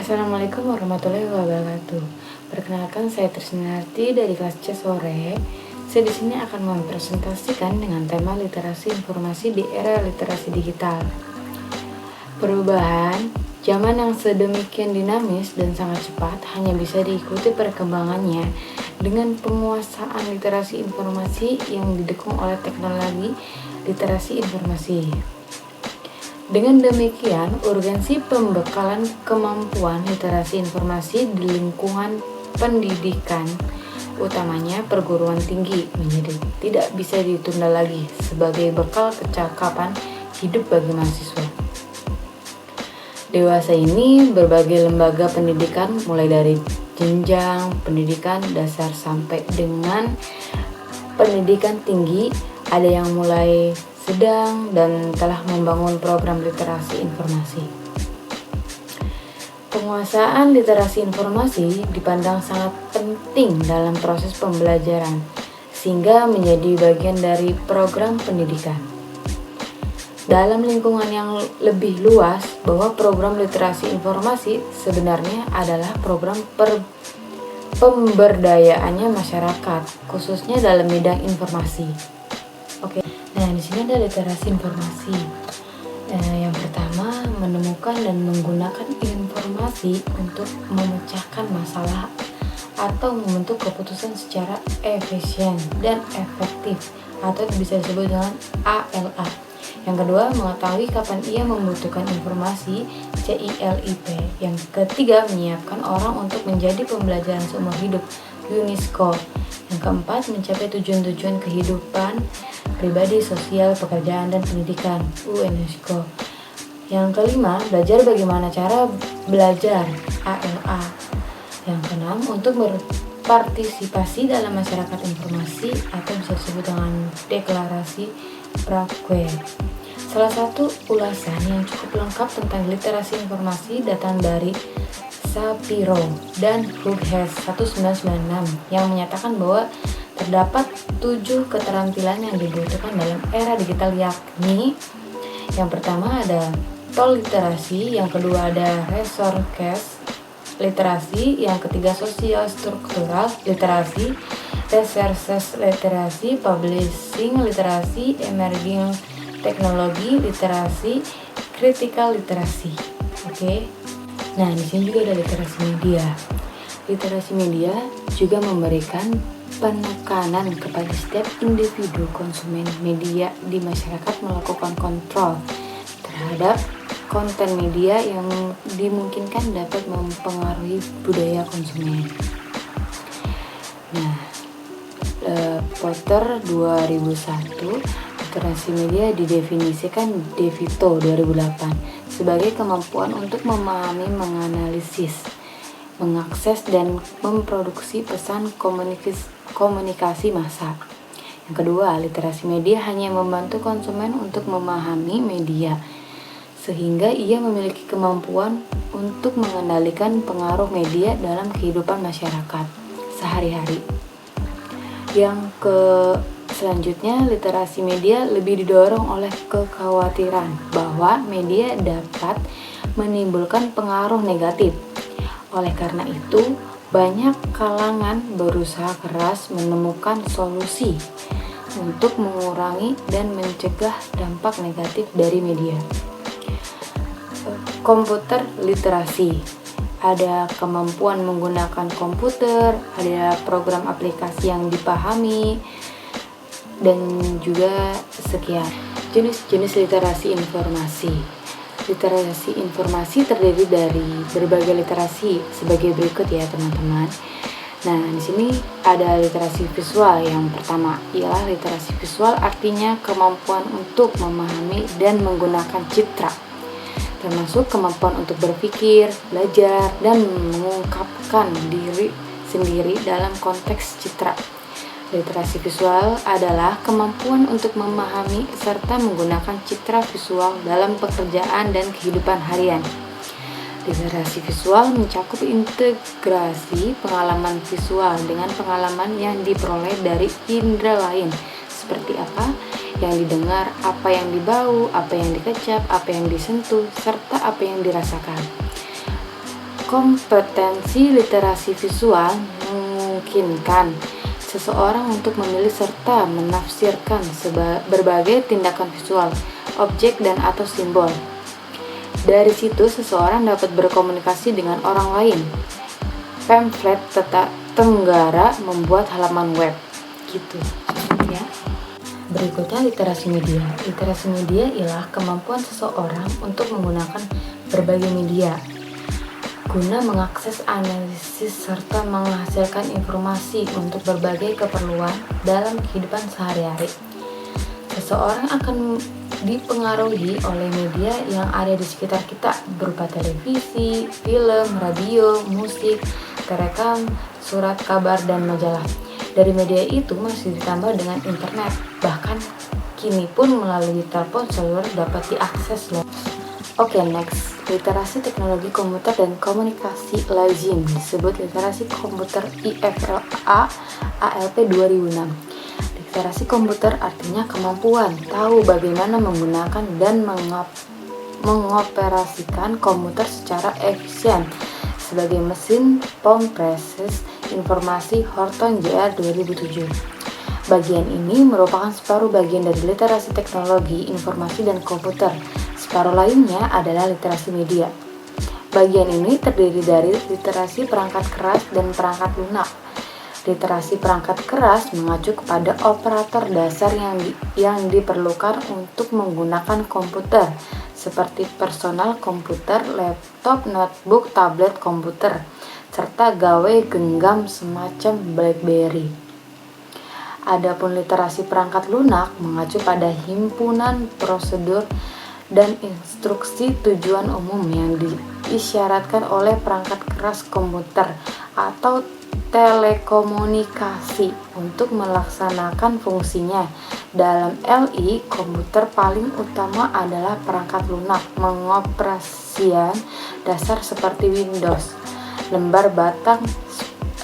Assalamualaikum warahmatullahi wabarakatuh. Perkenalkan, saya Trisnarti dari kelas C sore. Saya di sini akan mempresentasikan dengan tema literasi informasi di era literasi digital. Perubahan zaman yang sedemikian dinamis dan sangat cepat hanya bisa diikuti perkembangannya dengan penguasaan literasi informasi yang didukung oleh teknologi literasi informasi. Dengan demikian, urgensi pembekalan kemampuan literasi informasi di lingkungan pendidikan, utamanya perguruan tinggi, menjadi tidak bisa ditunda lagi sebagai bekal kecakapan hidup bagi mahasiswa. Dewasa ini, berbagai lembaga pendidikan mulai dari jenjang pendidikan dasar sampai dengan pendidikan tinggi, ada yang mulai sedang dan telah membangun program literasi informasi. Penguasaan literasi informasi dipandang sangat penting dalam proses pembelajaran, sehingga menjadi bagian dari program pendidikan. Dalam lingkungan yang lebih luas, bahwa program literasi informasi sebenarnya adalah program pemberdayaannya masyarakat, khususnya dalam bidang informasi. Oke. Nah, di sini ada literasi informasi. Yang pertama, menemukan dan menggunakan informasi untuk memecahkan masalah atau membentuk keputusan secara efisien dan efektif, atau bisa disebut dengan ALA. Yang kedua, mengetahui kapan ia membutuhkan informasi, CILIP. Yang ketiga, menyiapkan orang untuk menjadi pembelajaran seumur hidup, UNESCO. Yang keempat, mencapai tujuan-tujuan kehidupan pribadi, sosial, pekerjaan, dan pendidikan, UNESCO. Yang kelima, belajar bagaimana cara belajar, ALA. Yang keenam, untuk berpartisipasi dalam masyarakat informasi atau bisa disebut dengan deklarasi Prague. Salah satu ulasan yang cukup lengkap tentang literasi informasi datang dari Shapiro dan Hughes 1996 yang menyatakan bahwa terdapat 7 keterampilan yang dibutuhkan dalam era digital, yakni yang pertama ada tol literasi, yang kedua ada resource literasi, yang ketiga sosial struktural literasi, research literasi, publishing literasi, emerging teknologi literasi, critical literasi. Oke. Nah, di sini juga ada literasi media. Literasi media juga memberikan penekanan kepada setiap individu konsumen media di masyarakat melakukan kontrol terhadap konten media yang dimungkinkan dapat mempengaruhi budaya konsumen. Nah, Potter 2001, literasi media didefinisikan Devito 2008 sebagai kemampuan untuk memahami, menganalisis, mengakses, dan memproduksi pesan komunikasi massa. Yang kedua, literasi media hanya membantu konsumen untuk memahami media, sehingga ia memiliki kemampuan untuk mengendalikan pengaruh media dalam kehidupan masyarakat sehari-hari. Selanjutnya, literasi media lebih didorong oleh kekhawatiran bahwa media dapat menimbulkan pengaruh negatif. Oleh karena itu, banyak kalangan berusaha keras menemukan solusi untuk mengurangi dan mencegah dampak negatif dari media. Komputer literasi, ada kemampuan menggunakan komputer, ada program aplikasi yang dipahami, dan juga sekian. Jenis-jenis literasi informasi. Literasi informasi terdiri dari berbagai literasi sebagai berikut ya teman-teman. Nah, di sini ada literasi visual. Yang pertama ialah literasi visual, artinya kemampuan untuk memahami dan menggunakan citra, termasuk kemampuan untuk berpikir, belajar, dan mengungkapkan diri sendiri dalam konteks citra. Literasi visual adalah kemampuan untuk memahami serta menggunakan citra visual dalam pekerjaan dan kehidupan harian. Literasi visual mencakup integrasi pengalaman visual dengan pengalaman yang diperoleh dari indera lain, seperti apa yang didengar, apa yang dibau, apa yang dikecap, apa yang disentuh, serta apa yang dirasakan. Kompetensi literasi visual memungkinkan seseorang untuk memilih serta menafsirkan berbagai tindakan visual, objek dan atau simbol. Dari situ seseorang dapat berkomunikasi dengan orang lain. Pamflet tenggara membuat halaman web gitu ya. Berikutnya literasi media. Literasi media ialah kemampuan seseorang untuk menggunakan berbagai media guna mengakses, analisis, serta menghasilkan informasi untuk berbagai keperluan dalam kehidupan sehari-hari. Seseorang akan dipengaruhi oleh media yang ada di sekitar kita berupa televisi, film, radio, musik, terekam, surat kabar, dan majalah. Dari media itu masih ditambah dengan internet, bahkan kini pun melalui telepon seluler dapat diakses loh. Oke, next. Literasi teknologi komputer dan komunikasi lazim disebut literasi komputer IFLA ALP 2006. Literasi komputer artinya kemampuan tahu bagaimana menggunakan dan mengoperasikan komputer secara efisien sebagai mesin pemproses informasi Horton JR 2007. Bagian ini merupakan separuh bagian dari literasi teknologi, informasi, dan komputer. Separuh lainnya adalah literasi media. Bagian ini terdiri dari literasi perangkat keras dan perangkat lunak. Literasi perangkat keras mengacu kepada operator dasar yang diperlukan untuk menggunakan komputer, seperti personal komputer, laptop, notebook, tablet komputer, serta gawai genggam semacam BlackBerry. Adapun literasi perangkat lunak mengacu pada himpunan prosedur dan instruksi tujuan umum yang diisyaratkan oleh perangkat keras komputer atau telekomunikasi untuk melaksanakan fungsinya. Dalam LI, komputer paling utama adalah perangkat lunak pengoperasian dasar seperti Windows, lembar batang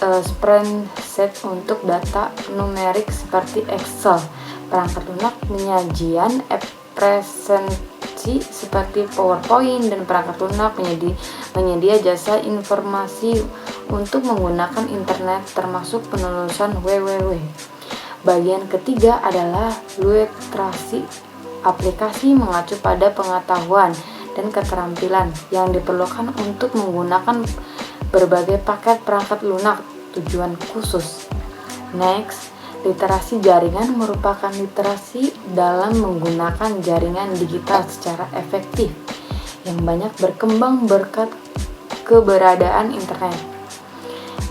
spreadsheet untuk data numerik seperti Excel, perangkat lunak penyajian presentasi seperti PowerPoint, dan perangkat lunak menyedia jasa informasi untuk menggunakan internet termasuk penelusuran www. Bagian ketiga adalah literasi aplikasi mengacu pada pengetahuan dan keterampilan yang diperlukan untuk menggunakan berbagai paket perangkat lunak tujuan khusus. Next, literasi jaringan merupakan literasi dalam menggunakan jaringan digital secara efektif yang banyak berkembang berkat keberadaan internet.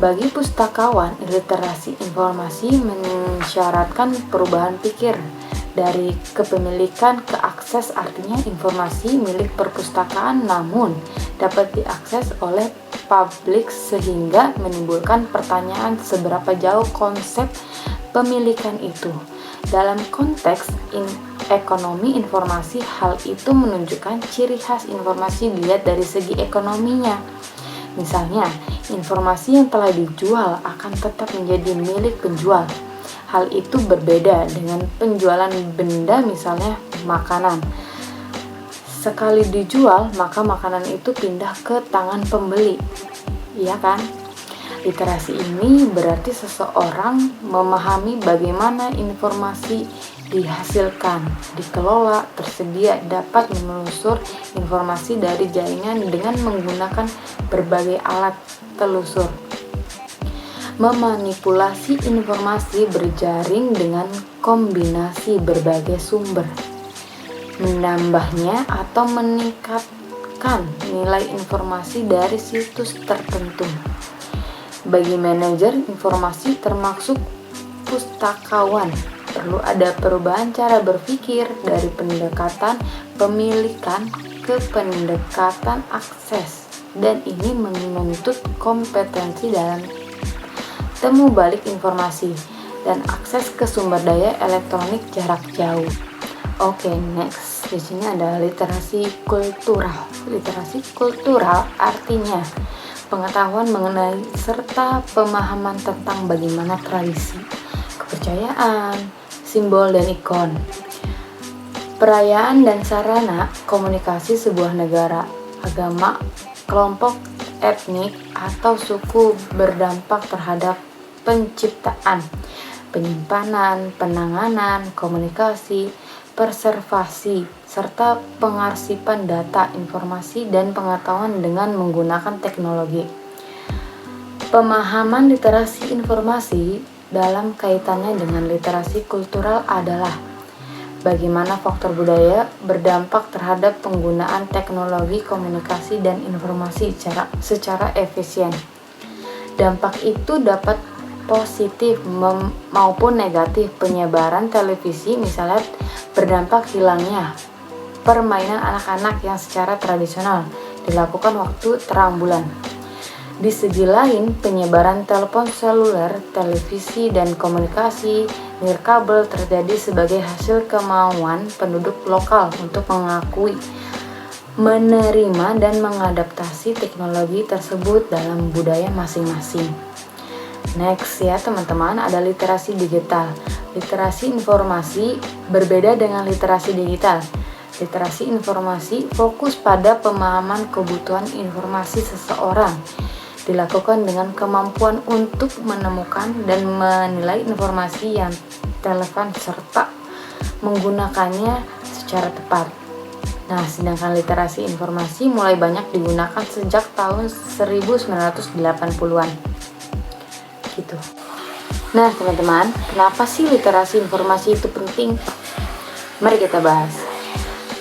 Bagi pustakawan, literasi informasi mensyaratkan perubahan pikir dari kepemilikan ke akses, artinya informasi milik perpustakaan namun dapat diakses oleh publik sehingga menimbulkan pertanyaan seberapa jauh konsep pemilikan itu. Dalam konteks ekonomi informasi, hal itu menunjukkan ciri khas informasi dilihat dari segi ekonominya. Misalnya, informasi yang telah dijual akan tetap menjadi milik penjual. Hal itu berbeda dengan penjualan benda, misalnya makanan. Sekali dijual, maka makanan itu pindah ke tangan pembeli. Iya kan? Literasi ini berarti seseorang memahami bagaimana informasi dihasilkan, dikelola, tersedia, dapat menelusur informasi dari jaringan dengan menggunakan berbagai alat telusur, memanipulasi informasi berjaring dengan kombinasi berbagai sumber, menambahnya atau meningkatkan nilai informasi dari situs tertentu. Bagi manajer informasi termasuk pustakawan, perlu ada perubahan cara berpikir dari pendekatan pemilikan ke pendekatan akses, dan ini menuntut kompetensi dalam temu balik informasi dan akses ke sumber daya elektronik jarak jauh. Oke, next. Di sini ada literasi kultural. Literasi kultural artinya pengetahuan mengenai serta pemahaman tentang bagaimana tradisi, kepercayaan, simbol dan ikon, perayaan dan sarana komunikasi sebuah negara, agama, kelompok etnik atau suku berdampak terhadap penciptaan, penyimpanan, penanganan, komunikasi, preservasi, serta pengarsipan data, informasi, dan pengetahuan dengan menggunakan teknologi. Pemahaman literasi informasi dalam kaitannya dengan literasi kultural adalah bagaimana faktor budaya berdampak terhadap penggunaan teknologi komunikasi dan informasi secara efisien. Dampak itu dapat positif maupun negatif. Penyebaran televisi misalnya berdampak hilangnya permainan anak-anak yang secara tradisional dilakukan waktu terang bulan. Di segi lain, penyebaran telepon seluler, televisi, dan komunikasi nirkabel terjadi sebagai hasil kemauan penduduk lokal untuk mengakui, menerima, dan mengadaptasi teknologi tersebut dalam budaya masing-masing. Next ya teman-teman, ada literasi digital. Literasi informasi berbeda dengan literasi digital. Literasi informasi fokus pada pemahaman kebutuhan informasi seseorang, dilakukan dengan kemampuan untuk menemukan dan menilai informasi yang relevan serta menggunakannya secara tepat. Nah, sedangkan literasi informasi mulai banyak digunakan sejak tahun 1980-an. Gitu. Nah, teman-teman, kenapa sih literasi informasi itu penting? Mari kita bahas.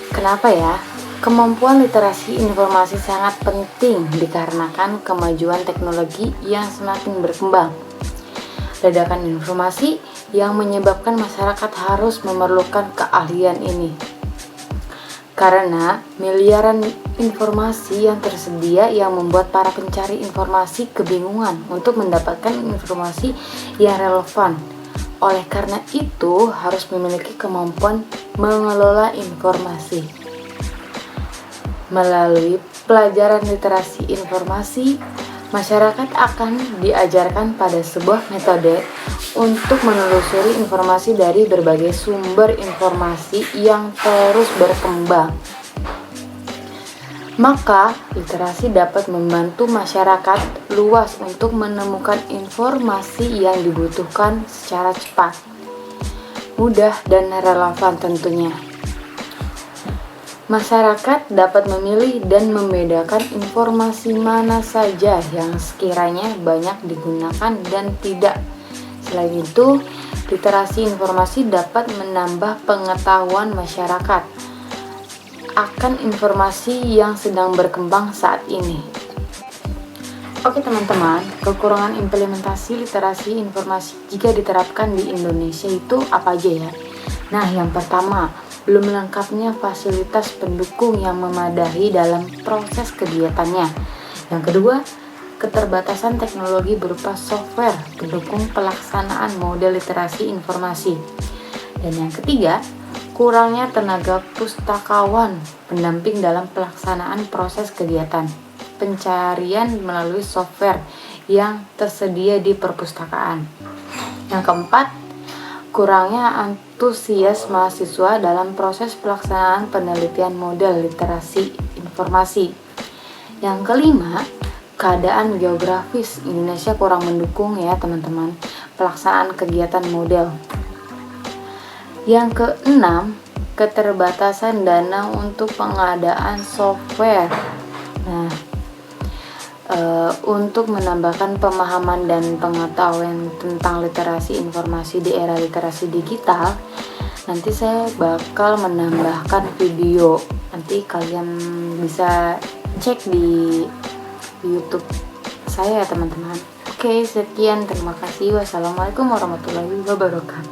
Kenapa ya? Kemampuan literasi informasi sangat penting dikarenakan kemajuan teknologi yang semakin berkembang. Ledakan informasi yang menyebabkan masyarakat harus memerlukan keahlian ini. Karena miliaran informasi yang tersedia yang membuat para pencari informasi kebingungan untuk mendapatkan informasi yang relevan. Oleh karena itu, harus memiliki kemampuan mengelola informasi. Melalui pelajaran literasi informasi, masyarakat akan diajarkan pada sebuah metode untuk menelusuri informasi dari berbagai sumber informasi yang terus berkembang. Maka, literasi dapat membantu masyarakat luas untuk menemukan informasi yang dibutuhkan secara cepat, mudah, dan relevan tentunya. Masyarakat dapat memilih dan membedakan informasi mana saja yang sekiranya banyak digunakan dan tidak. Selain itu, literasi informasi dapat menambah pengetahuan masyarakat akan informasi yang sedang berkembang saat ini. Oke teman-teman, kekurangan implementasi literasi informasi jika diterapkan di Indonesia itu apa aja ya? Nah, yang pertama, belum lengkapnya fasilitas pendukung yang memadai dalam proses kegiatannya. Yang kedua, keterbatasan teknologi berupa software pendukung pelaksanaan model literasi informasi. Dan yang ketiga, kurangnya tenaga pustakawan pendamping dalam pelaksanaan proses kegiatan pencarian melalui software yang tersedia di perpustakaan. Yang keempat, kurangnya antusias mahasiswa dalam proses pelaksanaan penelitian model literasi informasi. Yang kelima, keadaan geografis Indonesia kurang mendukung ya teman-teman pelaksanaan kegiatan model. Yang keenam, keterbatasan dana untuk pengadaan software. Nah, untuk menambahkan pemahaman dan pengetahuan tentang literasi informasi di era literasi digital, nanti saya bakal menambahkan video. Nanti kalian bisa cek di YouTube saya ya teman-teman. Oke, sekian, terima kasih. Wassalamualaikum warahmatullahi wabarakatuh.